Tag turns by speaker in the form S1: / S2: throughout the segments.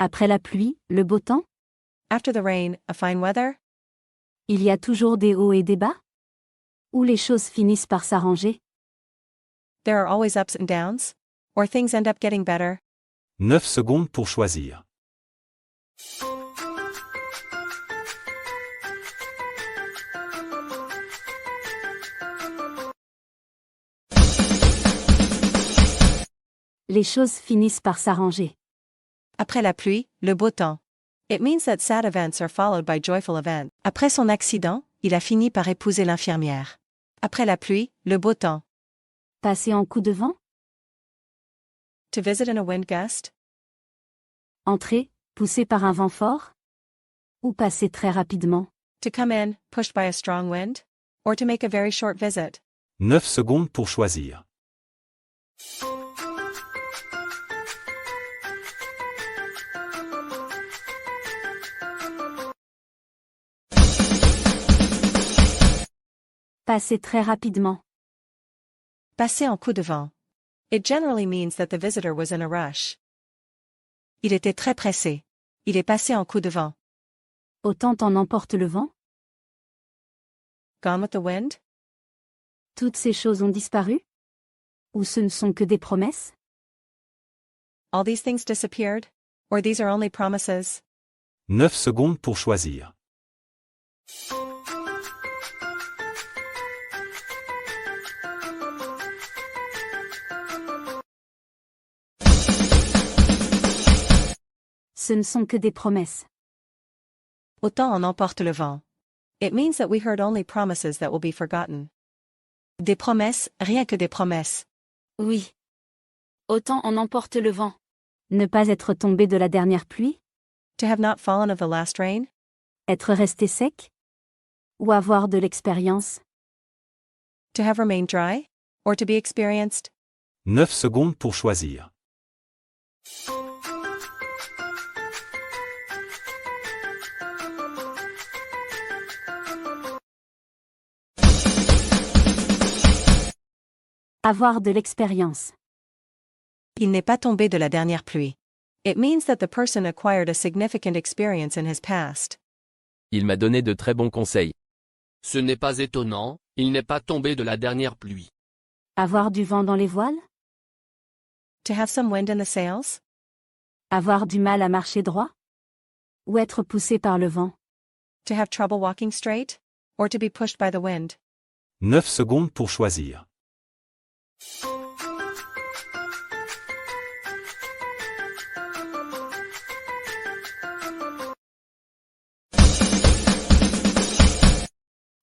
S1: Après la pluie, le beau temps?
S2: After the rain, a fine weather?
S1: Il y a toujours des hauts et des bas? Ou les choses finissent par s'arranger?
S2: There are always ups and downs? Or things end up getting better?
S3: 9 secondes pour choisir.
S1: Les choses finissent par s'arranger.
S2: Après la pluie, le beau temps. It means that sad events are followed by joyful events. Après son accident, il a fini par épouser l'infirmière. Après la pluie, le beau temps.
S1: Passer en coup de vent?
S2: To visit in a wind gust?
S1: Entrer, poussé par un vent fort? Ou passer très rapidement?
S2: To come in, pushed by a strong wind? Or to make a very short visit?
S3: 9 secondes pour choisir.
S1: Passer très rapidement.
S2: Passer en coup de vent. It generally means that the visitor was in a rush. Il était très pressé. Il est passé en coup de vent.
S1: Autant en emporte le vent?
S2: Gone with the wind?
S1: Toutes ces choses ont disparu? Ou ce ne sont que des promesses?
S2: All these things disappeared? Or these are only promises?
S3: 9 secondes pour choisir.
S1: Ce ne sont que des promesses.
S2: Autant en emporte le vent. It means that we heard only promises that will be forgotten. Des promesses, rien que des promesses.
S1: Oui. Autant en emporte le vent. Ne pas être tombé de la dernière pluie?
S2: To have not fallen of the last rain?
S1: Être resté sec? Ou avoir de l'expérience?
S2: To have remained dry? Or to be experienced?
S3: 9 secondes pour choisir.
S1: Avoir de l'expérience.
S2: Il n'est pas tombé de la dernière pluie. It means that the person acquired a significant experience in his past.
S4: Il m'a donné de très bons conseils.
S5: Ce n'est pas étonnant, il n'est pas tombé de la dernière pluie.
S1: Avoir du vent dans les voiles?
S2: To have some wind in the sails?
S1: Avoir du mal à marcher droit? Ou être poussé par le vent?
S2: To have trouble walking straight? Or to be pushed by the wind?
S3: 9 secondes pour choisir.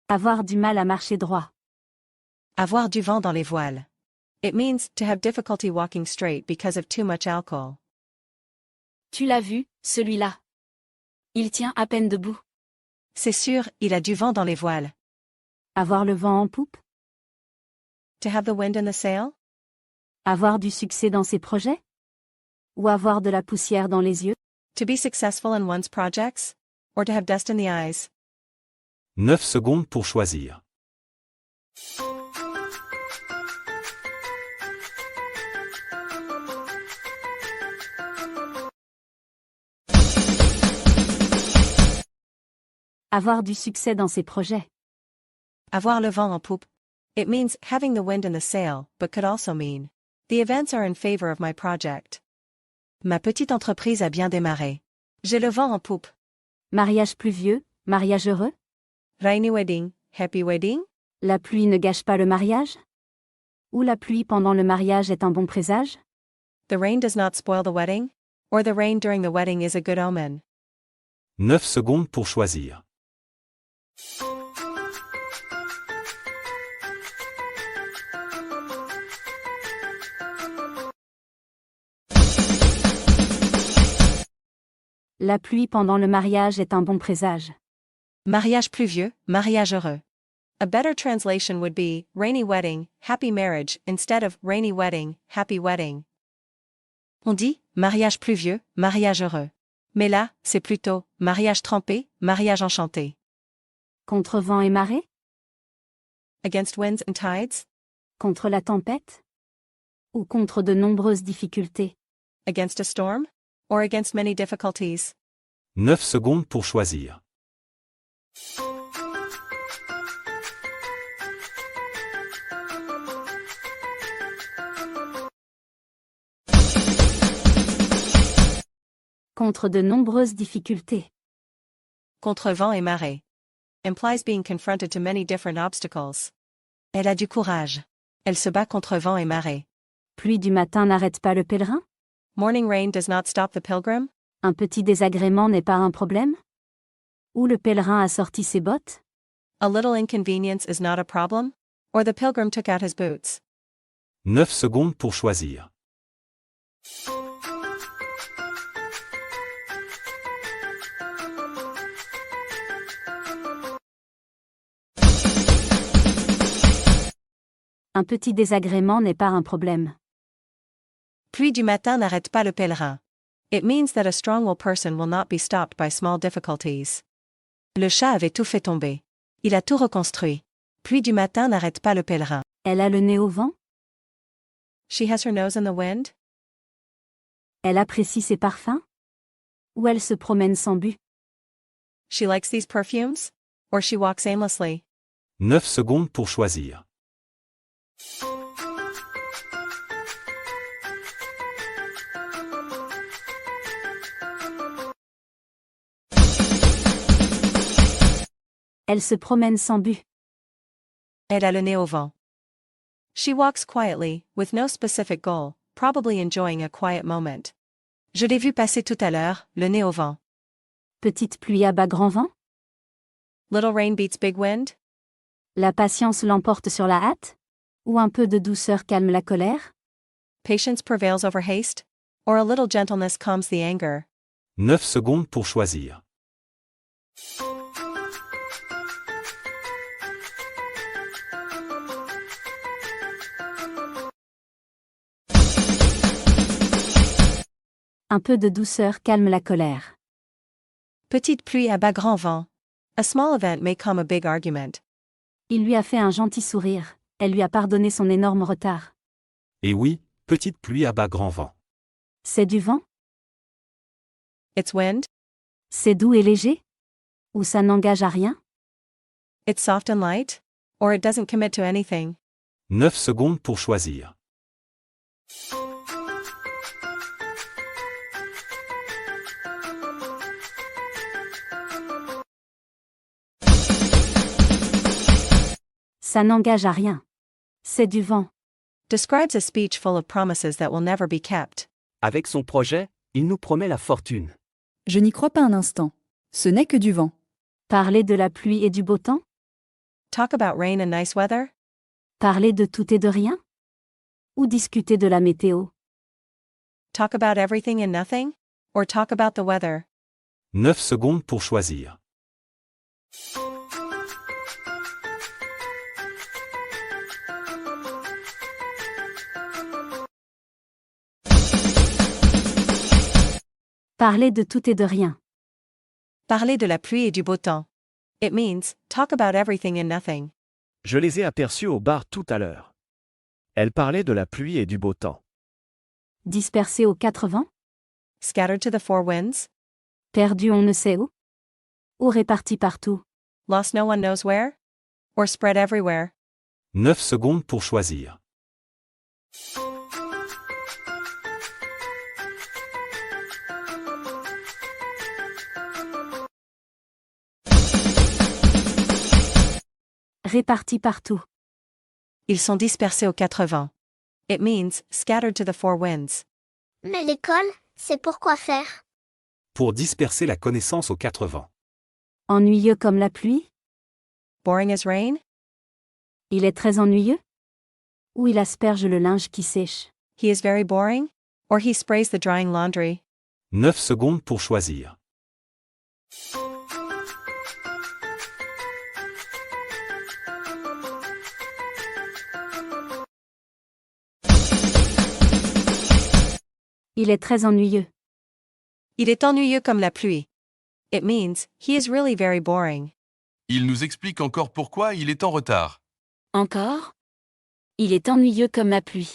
S1: Avoir du mal à marcher droit.
S2: Avoir du vent dans les voiles. It means to have difficulty walking straight because of too much alcohol.
S1: Tu l'as vu, celui-là. Il tient à peine debout.
S2: C'est sûr, il a du vent dans les voiles.
S1: Avoir le vent en poupe?
S2: To have the wind in the sail?
S1: Avoir du succès dans ses projets? Ou avoir de la poussière dans les yeux?
S2: To be successful in one's projects? Or to have dust in the eyes?
S3: 9 secondes pour choisir.
S1: Avoir du succès dans ses projets.
S2: Avoir le vent en poupe. It means having the wind in the sail, but could also mean the events are in favor of my project. Ma petite entreprise a bien démarré. J'ai le vent en poupe.
S1: Mariage pluvieux, mariage heureux?
S2: Rainy wedding, happy wedding?
S1: La pluie ne gâche pas le mariage? Ou la pluie pendant le mariage est un bon présage?
S2: The rain does not spoil the wedding? Or the rain during the wedding is a good omen?
S3: 9 secondes pour choisir.
S1: La pluie pendant le mariage est un bon présage.
S2: Mariage pluvieux, mariage heureux. A better translation would be rainy wedding, happy marriage instead of rainy wedding, happy wedding. On dit mariage pluvieux, mariage heureux. Mais là, c'est plutôt mariage trempé, mariage enchanté.
S1: Contre vent et marée?
S2: Against winds and tides?
S1: Contre la tempête? Ou contre de nombreuses difficultés?
S2: Against a storm? or against many difficulties.
S3: 9 secondes pour choisir.
S1: Contre de nombreuses difficultés.
S2: Contre vent et marée. Implies being confronted to many different obstacles. Elle a du courage. Elle se bat contre vent et marée.
S1: Pluie du matin n'arrête pas le pèlerin?
S2: Morning rain does not stop the pilgrim.
S1: Un petit désagrément n'est pas un problème? Ou le pèlerin a sorti ses bottes?
S2: A little inconvenience is not a problem. Or the pilgrim took out his boots.
S3: 9 secondes pour choisir.
S1: Un petit désagrément n'est pas un problème.
S2: Pluie du matin n'arrête pas le pèlerin. It means that a strong-willed person will not be stopped by small difficulties. Le chat avait tout fait tomber. Il a tout reconstruit. Pluie du matin n'arrête pas le pèlerin.
S1: Elle a le nez au vent?
S2: She has her nose in the wind.
S1: Elle apprécie ses parfums? Ou elle se promène sans but?
S2: She likes these perfumes? Or she walks aimlessly.
S3: 9 secondes pour choisir.
S1: Elle se promène sans but.
S2: Elle a le nez au vent. She walks quietly, with no specific goal, probably enjoying a quiet moment. Je l'ai vu passer tout à l'heure, le nez au vent.
S1: Petite pluie à bas grand vent?
S2: Little rain beats big wind?
S1: La patience l'emporte sur la hâte? Ou un peu de douceur calme la colère?
S2: Patience prevails over haste? Or a little gentleness calms the anger?
S3: 9 secondes pour choisir.
S1: Un peu de douceur calme la colère.
S2: Petite pluie à bas grand vent. A small event may calm a big argument.
S1: Il lui a fait un gentil sourire. Elle lui a pardonné son énorme retard.
S3: Et oui, petite pluie à bas grand vent.
S1: C'est du vent?
S2: It's wind?
S1: C'est doux et léger? Ou ça n'engage à rien?
S2: It's soft and light? Or it doesn't commit to anything?
S3: 9 secondes pour choisir.
S1: Ça n'engage à rien. C'est du vent.
S2: Describes a speech full of promises that will never be kept.
S6: Avec son projet, il nous promet la fortune.
S7: Je n'y crois pas un instant. Ce n'est que du vent.
S1: Parler de la pluie et du beau temps?
S2: Talk about rain and nice weather?
S1: Parler de tout et de rien? Ou discuter de la météo?
S2: Talk about everything and nothing? Or talk about the weather?
S3: 9 secondes pour choisir.
S1: Parler de tout et de rien.
S2: Parler de la pluie et du beau temps. It means, talk about everything and nothing.
S6: Je les ai aperçus au bar tout à l'heure. Elle parlait de la pluie et du beau temps.
S1: Dispersé aux quatre vents?
S2: Scattered to the four winds?
S1: Perdu on ne sait où? Ou réparti partout?
S2: Lost no one knows where? Or spread everywhere?
S3: 9 secondes pour choisir.
S1: Réparti partout.
S2: Ils sont dispersés aux quatre vents. It means, scattered to the four winds.
S8: Mais l'école, c'est pour quoi faire?
S3: Pour disperser la connaissance aux 4 vents.
S1: Ennuyeux comme la pluie?
S2: Boring as rain?
S1: Il est très ennuyeux? Ou il asperge le linge qui sèche?
S2: He is very boring? Or he sprays the drying laundry?
S3: 9 secondes pour choisir.
S1: Il est très ennuyeux.
S2: Il est ennuyeux comme la pluie. It means, he is really very boring.
S9: Il nous explique encore pourquoi il est en retard.
S1: Encore? Il est ennuyeux comme la pluie.